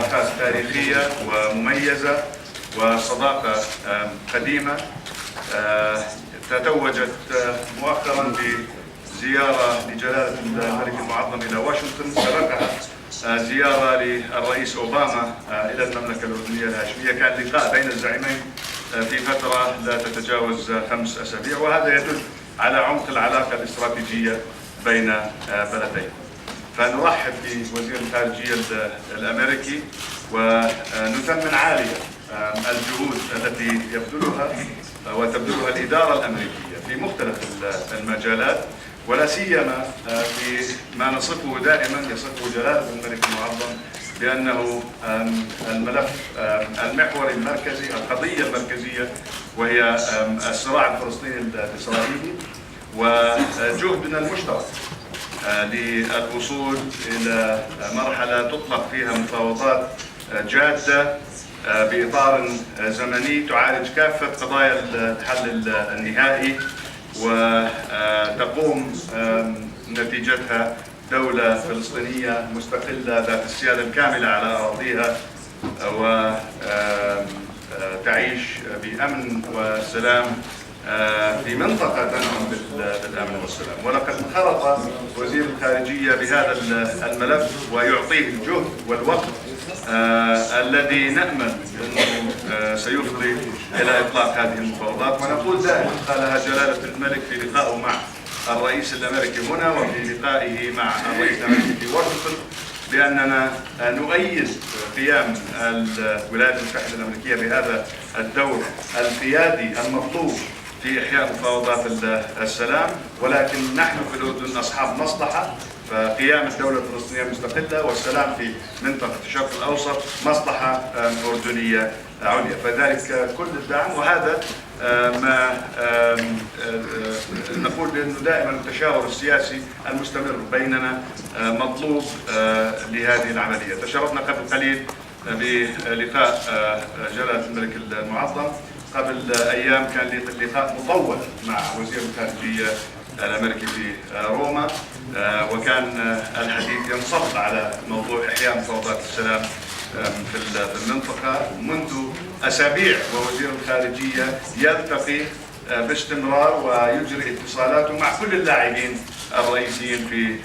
علاقات تاريخية ومميزة وصداقة قديمة. تتوجت مؤخرا بزيارة لجلالة الملك المعظم إلى واشنطن، سبقها زيارة للرئيس أوباما إلى المملكة الأردنية الهاشمية. كان لقاء بين الزعيمين في فترة لا تتجاوز 5 أسابيع، وهذا يدل على عمق العلاقة الاستراتيجية بين بلدين. فنرحب بوزير الخارجية الأمريكي ونثمن عاليا الجهود التي تبذلها الإدارة الأمريكية في مختلف المجالات، ولا سيما في ما نصفه دائما يصفه جلالة الملك المعظم بأنه الملف المحوري المركزي، القضية المركزية، وهي الصراع الفلسطيني الإسرائيلي، وجهدنا المشترك للوصول إلى مرحلة تطلق فيها مفاوضات جادة بإطار زمني تعالج كافة قضايا الحل النهائي، وتقوم نتيجتها دولة فلسطينية مستقلة ذات السيادة الكاملة على أراضيها، وتعيش بأمن وسلام في منطقة تنعم بالأمن والسلام. ولقد انخرط وزير الخارجية بهذا الملف ويعطيه الجهد والوقت الذي نأمل أنه سيفضي إلى إطلاق هذه المفاوضات. ونقول دائما، قالها جلالة الملك في لقائه مع الرئيس الأمريكي هنا وفي لقائه مع الرئيس الأمريكي في واشنطن، بأننا نؤيد قيام الولايات المتحدة الأمريكية بهذا الدور القيادي المطلوب في إحياء مفاوضات السلام، ولكن نحن في الأردن أصحاب مصلحة، فقيام الدولة الفلسطينية المستقلة والسلام في منطقة الشرق الأوسط مصلحة أردنية عليا، فذلك كل الدعم. وهذا ما نقول بأنه دائما التشاور السياسي المستمر بيننا مطلوب لهذه العملية. تشرفنا قبل قليل بلقاء جلالة الملك المعظم، قبل أيام كان لقاء مطول مع وزير الخارجية الأمريكي في روما، وكان الحديث ينصب على موضوع إحياء مفاوضات السلام في المنطقة منذ أسابيع، ووزير الخارجية يلتقي باستمرار ويجري اتصالاته مع كل اللاعبين الرئيسيين في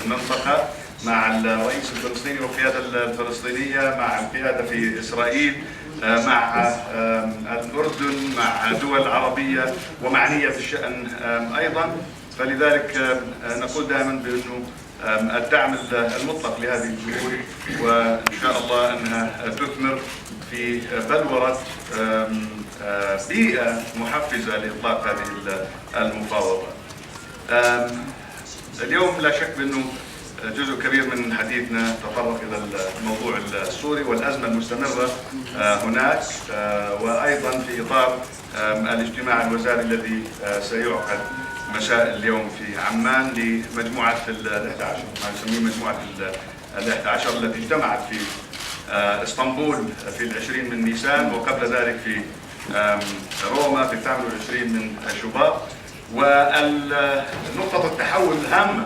المنطقة، مع الرئيس الفلسطيني والقيادة الفلسطينية، مع القيادة في إسرائيل، مع الأردن، مع دول عربية ومعنية في الشأن أيضا. فلذلك نقول دائما بأنه الدعم المطلق لهذه الجهود، وإن شاء الله أنها تثمر في بلورة بيئة محفزة لإطلاق هذه المفاوضات. اليوم لا شك بأنه جزء كبير من حديثنا تطرق إلى الموضوع السوري والأزمة المستمرة هناك، وأيضا في إطار الاجتماع الوزاري الذي سيعقد مساء اليوم في عمان لمجموعة ال11، ما نسميه مجموعة ال11 التي اجتمعت في اسطنبول في 20 من نيسان، وقبل ذلك في روما في 28 من شباط. ونقطة التحول الهامة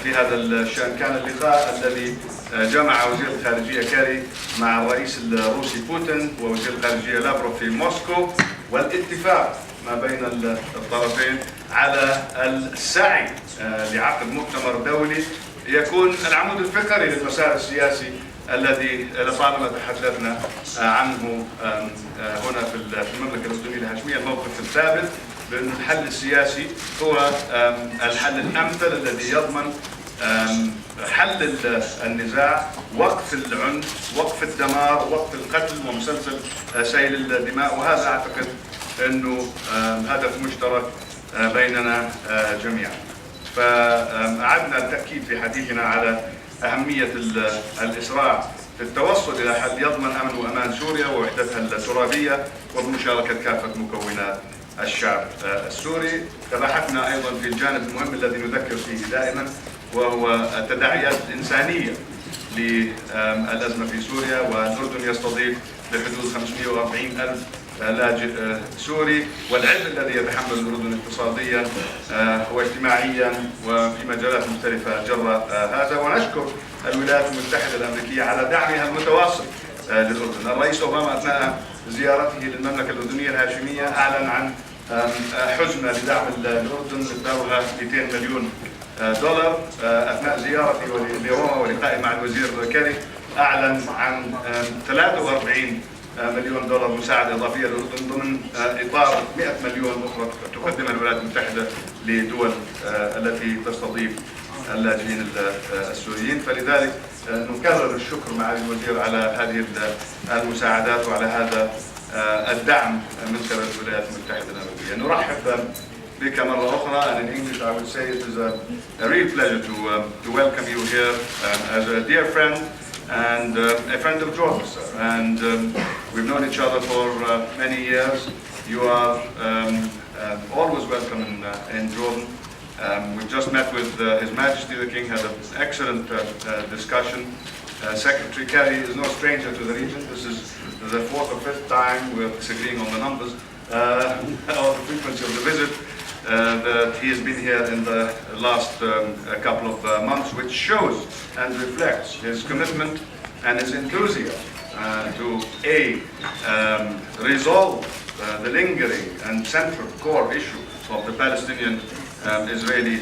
في هذا الشأن كان اللقاء الذي جمع وزير الخارجية كاري مع الرئيس الروسي بوتين ووزير الخارجية لافروف في موسكو، والاتفاق ما بين الطرفين على السعي لعقد مؤتمر دولي يكون العمود الفقري للمسار السياسي الذي لطالما تحدثنا عنه هنا في المملكة الأردنية الهاشمية. الموقف الثابت بأن الحل السياسي هو الحل الأمثل الذي يضمن حل النزاع، وقف العنف، وقف الدمار، وقف القتل ومسلسل سيل الدماء. وهذا أعتقد أنه هدف مشترك بيننا جميعا. فأعدنا التأكيد في حديثنا على أهمية الإسراع في التوصل إلى حل يضمن أمن وأمان سوريا ووحدتها الترابية وبمشاركة كافة مكونات الشعب السوري. تبحثنا أيضا في الجانب المهم الذي نذكر فيه دائما، وهو التداعيات الإنسانية للأزمة في سوريا، والأردن يستضيف بحدود 540,000 لاجئ سوري، والعبء الذي يتحمل الأردن اقتصاديا واجتماعيا وفي مجالات مختلفة جراء هذا. ونشكر الولايات المتحدة الأمريكية على دعمها المتواصل للأردن. الرئيس أوباما أثناء زيارته للمملكة الأردنية الهاشمية أعلن عن حزمة لدعم الأردن مقدارها 200 مليون دولار. أثناء زيارته لروما ولقائه مع الوزير كاري أعلن عن 43 مليون دولار مساعدة إضافية للأردن ضمن إطار 100 مليون أخرى تقدمها الولايات المتحدة لدول التي تستضيف اللاجئين السوريين. فلذلك نكرر الشكر معالي الوزير على هذه المساعدات وعلى هذا الدعم من قبل الولايات المتحدة الأمريكية. نرحب بك مرة أخرى, and in English I would say it is a real pleasure to welcome you here as a dear friend and a friend of Jordan, sir. And we've known each other for many years. You are always welcome in Jordan. We've just met with His Majesty the King, had an excellent discussion. Secretary Kerry is no stranger to the region. This is the fourth or fifth time we're disagreeing on the numbers or the frequency of the visit that he has been here in the last couple of months, which shows and reflects his commitment and his enthusiasm to resolve the lingering and central core issue of the Palestinian-Israeli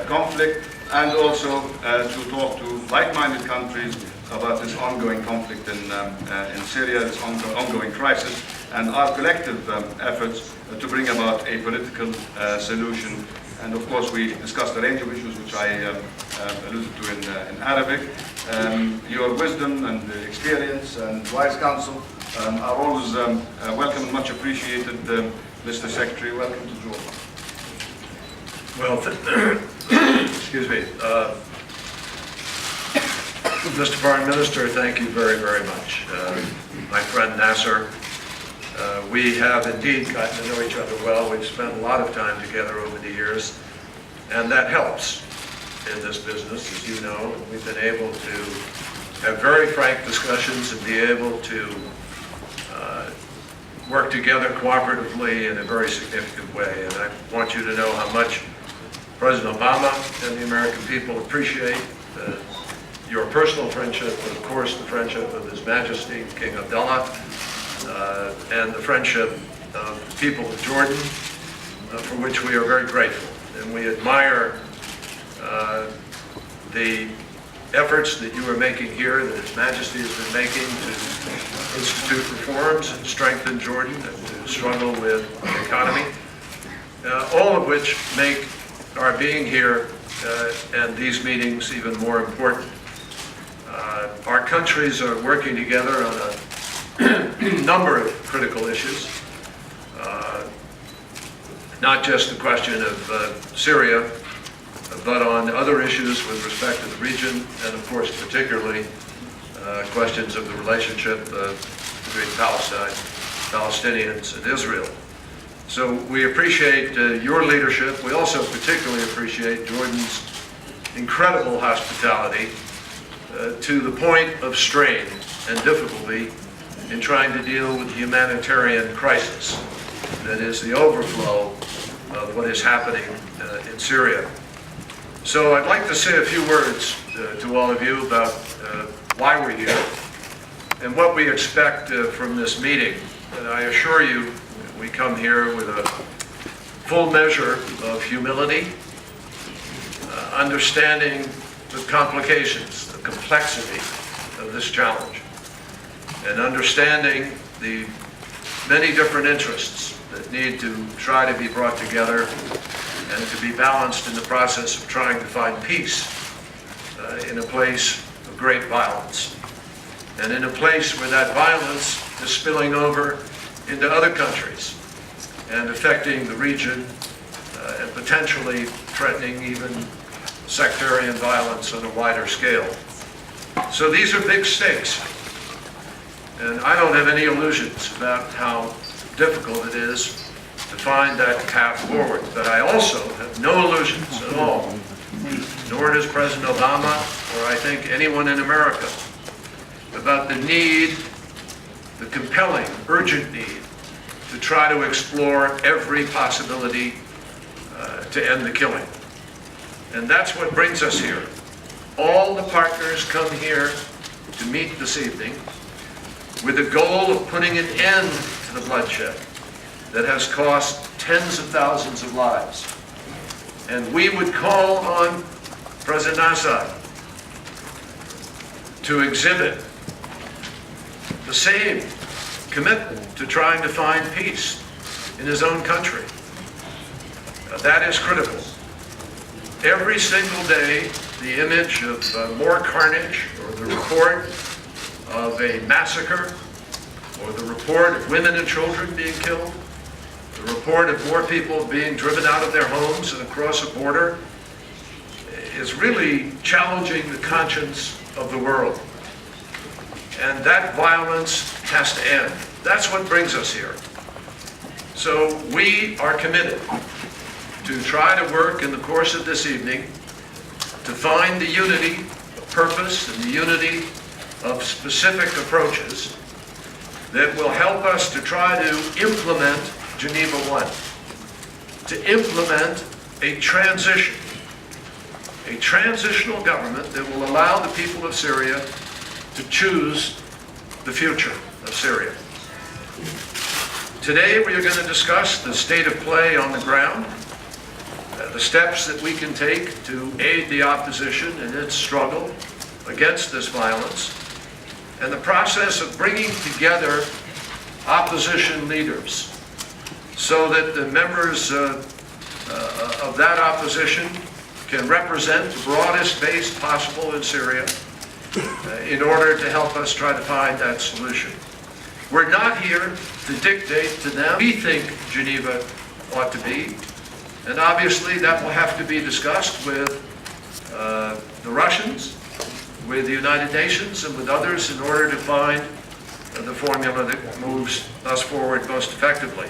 conflict, and also to talk to like-minded countries about this ongoing conflict in Syria, this ongoing crisis, and our collective efforts to bring about a political solution. And of course, we discussed a range of issues which I alluded to in Arabic. Your wisdom and experience and wise counsel are always welcome and much appreciated, Mr. Secretary. Welcome to Jordan. Well, excuse me. Mr. Foreign Minister, thank you very, very much. My friend Nasser, we have indeed gotten to know each other well. We've spent a lot of time together over the years, and that helps in this business, as you know. We've been able to have very frank discussions and be able to work together cooperatively in a very significant way. And I want you to know how much President Obama and the American people appreciate your personal friendship, and of course the friendship of His Majesty King Abdullah, and the friendship of the people of Jordan, for which we are very grateful. And we admire the efforts that you are making here, that His Majesty has been making to institute reforms and strengthen Jordan and to struggle with the economy, all of which make our being here and these meetings even more important. Our countries are working together on a number of critical issues, not just the question of Syria, but on other issues with respect to the region, and of course particularly questions of the relationship between Palestine, Palestinians, and Israel. So we appreciate your leadership. We also particularly appreciate Jordan's incredible hospitality to the point of strain and difficulty in trying to deal with the humanitarian crisis that is the overflow of what is happening in Syria. So I'd like to say a few words to all of you about why we're here and what we expect from this meeting. And I assure you, we come here with a full measure of humility, understanding the complications, the complexity of this challenge, and understanding the many different interests that need to try to be brought together and to be balanced in the process of trying to find peace in a place of great violence, and in a place where that violence is spilling over into other countries and affecting the region and potentially threatening even sectarian violence on a wider scale. So these are big stakes, and I don't have any illusions about how difficult it is to find that path forward. But I also have no illusions at all nor does President Obama, or I think anyone in America, about the need, the compelling, urgent need, to try to explore every possibility to end the killing. And that's what brings us here. All the partners come here to meet this evening with the goal of putting an end to the bloodshed that has cost tens of thousands of lives. And we would call on President Assad to exhibit the same commitment to trying to find peace in his own country. That is critical. Every single day, the image of more carnage, or the report of a massacre, or the report of women and children being killed, the report of more people being driven out of their homes and across a border, is really challenging the conscience of the world. And that violence has to end. That's what brings us here. So we are committed to try to work in the course of this evening to find the unity of purpose and the unity of specific approaches that will help us to try to implement Geneva I, to implement a transitional government that will allow the people of Syria to choose the future of Syria. Today we are going to discuss the state of play on the ground, the steps that we can take to aid the opposition in its struggle against this violence, and the process of bringing together opposition leaders so that the members of that opposition can represent the broadest base possible in Syria in order to help us try to find that solution. We're not here to dictate to them we think Geneva ought to be, and obviously that will have to be discussed with the Russians, with the United Nations, and with others in order to find the formula that moves us forward most effectively.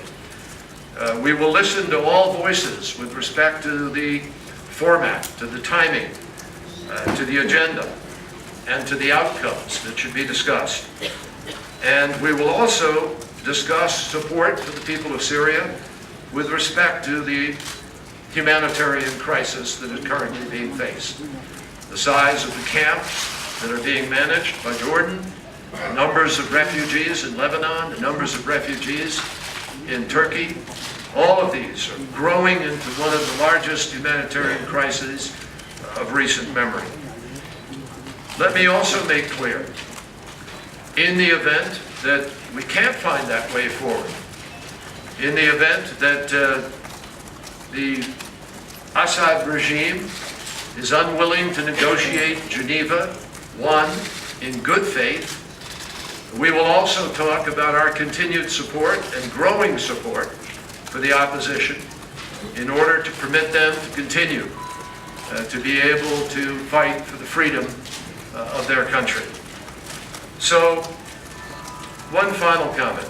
We will listen to all voices with respect to the format, to the timing, to the agenda, and to the outcomes that should be discussed. And we will also discuss support for the people of Syria with respect to the humanitarian crisis that is currently being faced. The size of the camps that are being managed by Jordan, the numbers of refugees in Lebanon, the numbers of refugees in Turkey, all of these are growing into one of the largest humanitarian crises of recent memory. Let me also make clear, in the event that we can't find that way forward, in the event that the Assad regime is unwilling to negotiate Geneva I in good faith, we will also talk about our continued support and growing support for the opposition in order to permit them to continue to be able to fight for the freedom of their country. So, one final comment.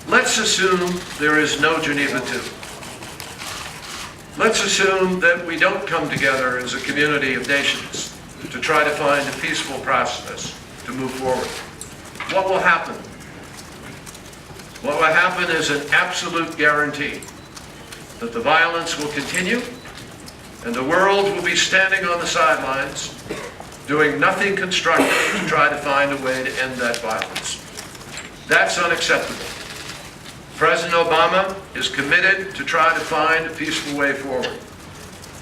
Let's assume there is no Geneva II. Let's assume that we don't come together as a community of nations to try to find a peaceful process to move forward. What will happen? What will happen is an absolute guarantee that the violence will continue and the world will be standing on the sidelines doing nothing constructive to try to find a way to end that violence. That's unacceptable. President Obama is committed to try to find a peaceful way forward.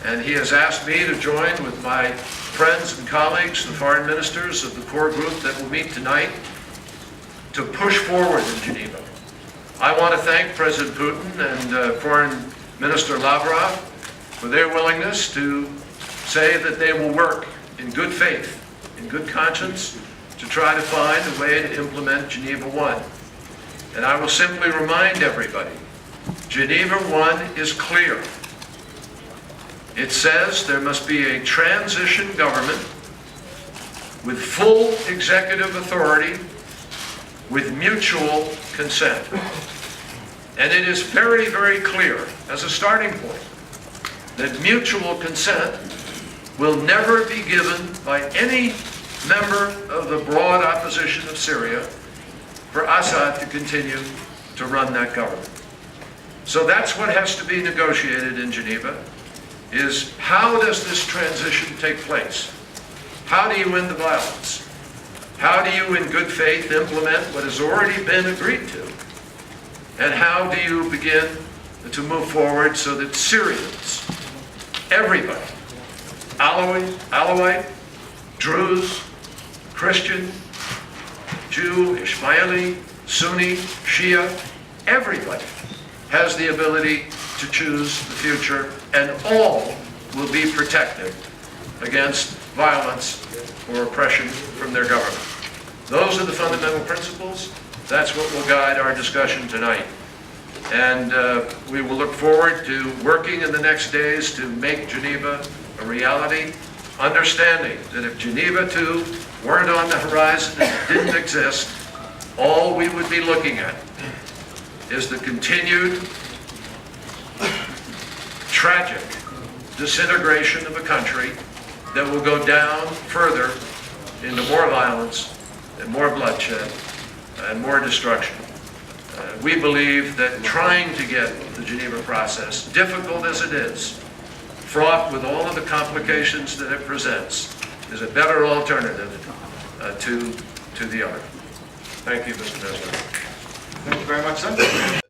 And he has asked me to join with my friends and colleagues, the foreign ministers of the core group that will meet tonight, to push forward in Geneva. I want to thank President Putin and Foreign Minister Lavrov for their willingness to say that they will work in good faith, in good conscience, to try to find a way to implement Geneva I. And I will simply remind everybody, Geneva I is clear. It says there must be a transition government with full executive authority with mutual consent. And it is very, very clear, as a starting point, that mutual consent will never be given by any member of the broad opposition of Syria for Assad to continue to run that government. So that's what has to be negotiated in Geneva, is how does this transition take place? How do you end the violence? How do you, in good faith, implement what has already been agreed to? And how do you begin to move forward so that Syrians, everybody, Alawite, Druze, Christian, Jew, Ishmaeli, Sunni, Shia, everybody has the ability to choose the future, and all will be protected against violence or oppression from their government. Those are the fundamental principles. That's what will guide our discussion tonight. And we will look forward to working in the next days to make Geneva a reality, understanding that if Geneva II weren't on the horizon and didn't exist, all we would be looking at is the continued tragic disintegration of a country that will go down further into more violence and more bloodshed and more destruction. We believe that trying to get the Geneva process, difficult as it is, fraught with all of the complications that it presents, is a better alternative to the other. Thank you, Mr. President. Thank you very much, sir.